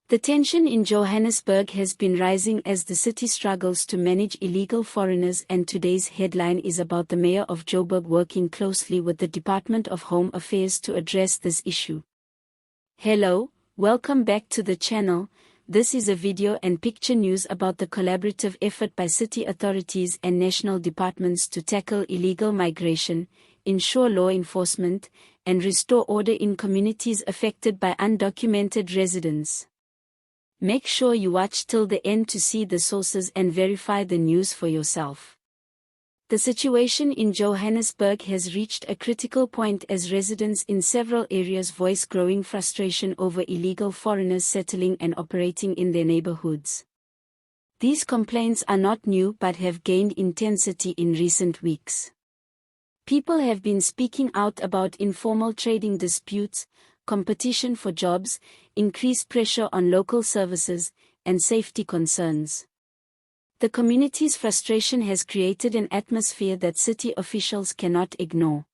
The tension in Johannesburg has been rising as the city struggles to manage illegal foreigners, and today's headline is about the Mayor of Joburg working closely with the Department of Home Affairs to address this issue. Hello, welcome back to the channel. This is a video and picture news about the collaborative effort by city authorities and national departments to tackle illegal migration, ensure law enforcement, and restore order in communities affected by undocumented residents. Make sure you watch till the end to see the sources and verify the news for yourself. The situation in Johannesburg has reached a critical point as residents in several areas voice growing frustration over illegal foreigners settling and operating in their neighborhoods. These complaints are not new but have gained intensity in recent weeks. People have been speaking out about informal trading disputes, competition for jobs, increased pressure on local services, and safety concerns. The community's frustration has created an atmosphere that city officials cannot ignore.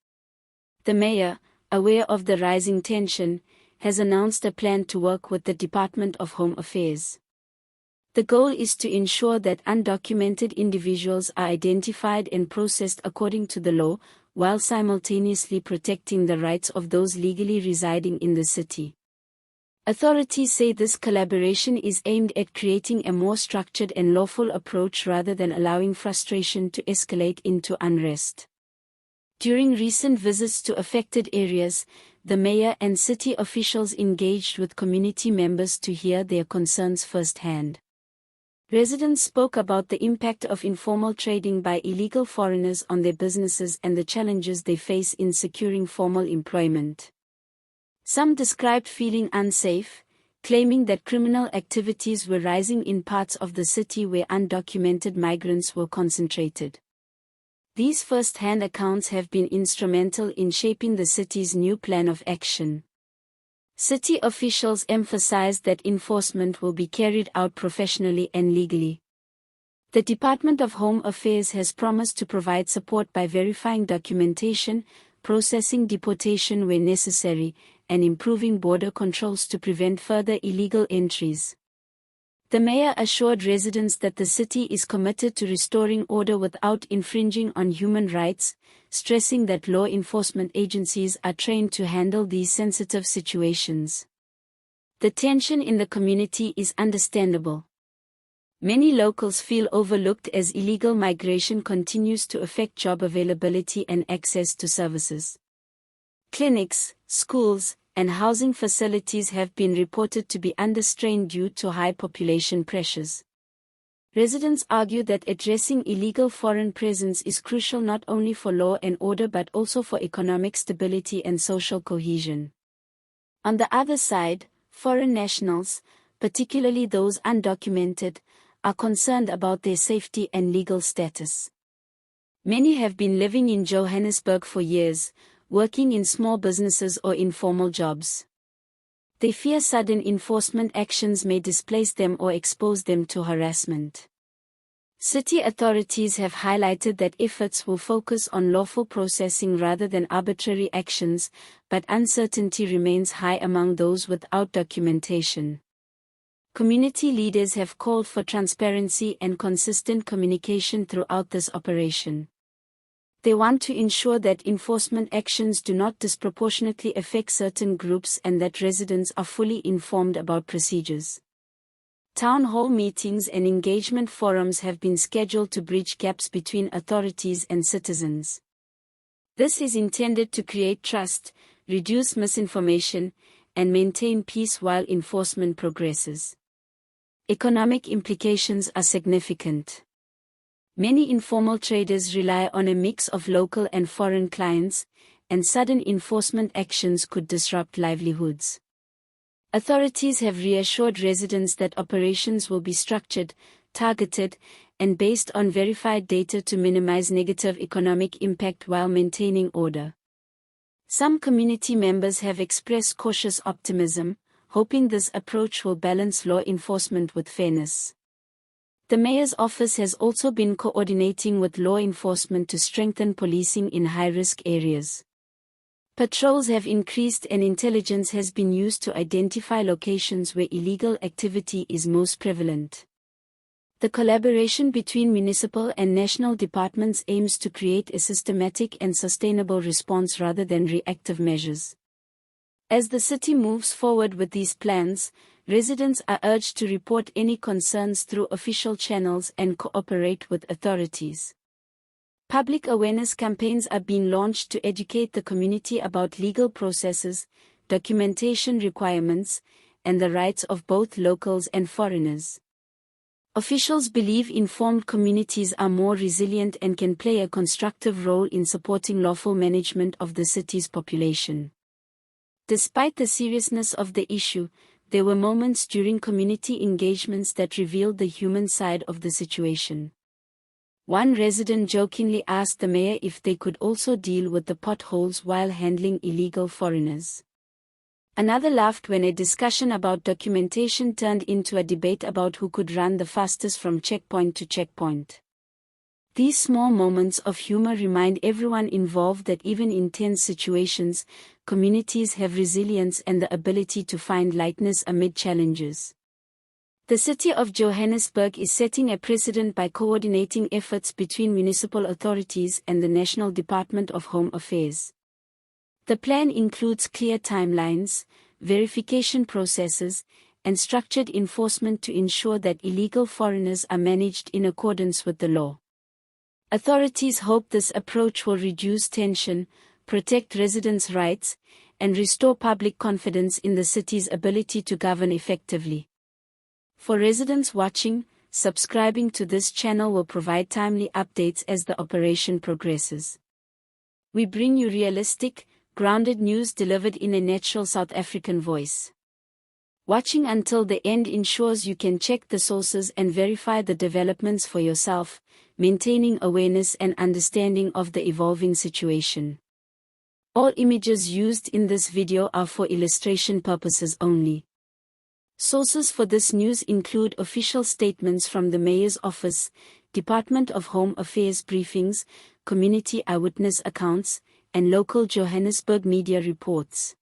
The mayor, aware of the rising tension, has announced a plan to work with the Department of Home Affairs. The goal is to ensure that undocumented individuals are identified and processed according to the law, while simultaneously protecting the rights of those legally residing in the city. Authorities say this collaboration is aimed at creating a more structured and lawful approach rather than allowing frustration to escalate into unrest. During recent visits to affected areas, the mayor and city officials engaged with community members to hear their concerns firsthand. Residents spoke about the impact of informal trading by illegal foreigners on their businesses and the challenges they face in securing formal employment. Some described feeling unsafe, claiming that criminal activities were rising in parts of the city where undocumented migrants were concentrated. These first-hand accounts have been instrumental in shaping the city's new plan of action. City officials emphasized that enforcement will be carried out professionally and legally. The Department of Home Affairs has promised to provide support by verifying documentation, processing deportation where necessary, and improving border controls to prevent further illegal entries. The mayor assured residents that the city is committed to restoring order without infringing on human rights, stressing that law enforcement agencies are trained to handle these sensitive situations. The tension in the community is understandable. Many locals feel overlooked as illegal migration continues to affect job availability and access to services. Clinics, schools, and housing facilities have been reported to be under strain due to high population pressures. Residents argue that addressing illegal foreign presence is crucial not only for law and order but also for economic stability and social cohesion. On the other side, foreign nationals, particularly those undocumented, are concerned about their safety and legal status. Many have been living in Johannesburg for years, working in small businesses or informal jobs. They fear sudden enforcement actions may displace them or expose them to harassment. City authorities have highlighted that efforts will focus on lawful processing rather than arbitrary actions, but uncertainty remains high among those without documentation. Community leaders have called for transparency and consistent communication throughout this operation. They want to ensure that enforcement actions do not disproportionately affect certain groups and that residents are fully informed about procedures. Town hall meetings and engagement forums have been scheduled to bridge gaps between authorities and citizens. This is intended to create trust, reduce misinformation, and maintain peace while enforcement progresses. Economic implications are significant. Many informal traders rely on a mix of local and foreign clients, and sudden enforcement actions could disrupt livelihoods. Authorities have reassured residents that operations will be structured, targeted, and based on verified data to minimize negative economic impact while maintaining order. Some community members have expressed cautious optimism, hoping this approach will balance law enforcement with fairness. The mayor's office has also been coordinating with law enforcement to strengthen policing in high-risk areas. Patrols have increased and intelligence has been used to identify locations where illegal activity is most prevalent. The collaboration between municipal and national departments aims to create a systematic and sustainable response rather than reactive measures. As the city moves forward with these plans, residents are urged to report any concerns through official channels and cooperate with authorities. Public awareness campaigns are being launched to educate the community about legal processes, documentation requirements, and the rights of both locals and foreigners. Officials believe informed communities are more resilient and can play a constructive role in supporting lawful management of the city's population. Despite the seriousness of the issue, there were moments during community engagements that revealed the human side of the situation. One resident jokingly asked the mayor if they could also deal with the potholes while handling illegal foreigners. Another laughed when a discussion about documentation turned into a debate about who could run the fastest from checkpoint to checkpoint. These small moments of humor remind everyone involved that even in tense situations, communities have resilience and the ability to find lightness amid challenges. The city of Johannesburg is setting a precedent by coordinating efforts between municipal authorities and the National Department of Home Affairs. The plan includes clear timelines, verification processes, and structured enforcement to ensure that illegal foreigners are managed in accordance with the law. Authorities hope this approach will reduce tension, protect residents' rights, and restore public confidence in the city's ability to govern effectively. For residents watching, subscribing to this channel will provide timely updates as the operation progresses. We bring you realistic, grounded news delivered in a natural South African voice. Watching until the end ensures you can check the sources and verify the developments for yourself, maintaining awareness and understanding of the evolving situation. All images used in this video are for illustration purposes only. Sources for this news include official statements from the Mayor's Office, Department of Home Affairs briefings, community eyewitness accounts, and local Johannesburg media reports.